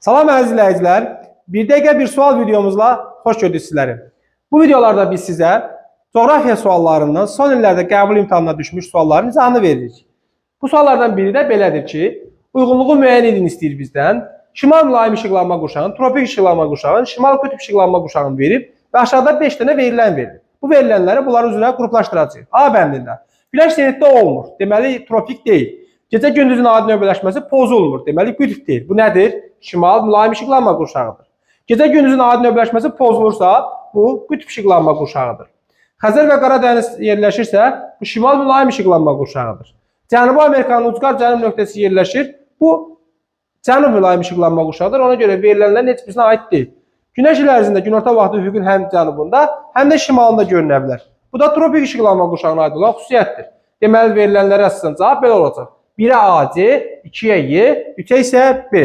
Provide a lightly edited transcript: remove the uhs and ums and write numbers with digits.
Salam əziz izləyicilər, bir dəqiqə bir sual videomuzla xoş gördük sizləri. Bu videolarda biz sizə coğrafiya suallarından son illərdə qəbul imtahanına düşmüş sualların izahını veririk. Bu suallardan biri də belədir ki, uyğunluğu müəyyən edin istəyir bizdən. Şimal mülayim işıqlanma qurşağını, tropik işıqlanma qurşağını, şimal qütb işıqlanma qurşağını verib və aşağıda 5 dənə verilən verilir. Bu verilənləri bunların üzrə qruplaşdıracağıq. A bəndində Güneş zenitdə olmur, deməli tropik deyil. Gecə gündüzün adi növbələşməsi pozulmur, deməli qütb deyil. Bu nədir? Şimal mülayim işıqlanma qurşağıdır. Gecə gündüzün adi növbələşməsi pozulursa, bu qütb işıqlanma qurşağıdır. Xəzər və Qara dəniz yerləşirsə, bu şimal mülayim işıqlanma qurşağıdır. Cənubi Amerikanın ucqar cənub nöqtəsi yerləşir, bu cənub mülayim işıqlanma qurşağıdır. Ona görə verilənlərin heç birinə aid deyil. Günəş il ərzində günorta vaxtı üfüqün həm cənubunda, həm də şimalında görünə bilər. Bu da tropik işıqlanma qurşağına aid olan xüsusiyyətdir. Deməli verilənlərə əsasən cavab belə olacaq. 1-ə A, C, 2-yə Y, 3-ə isə B.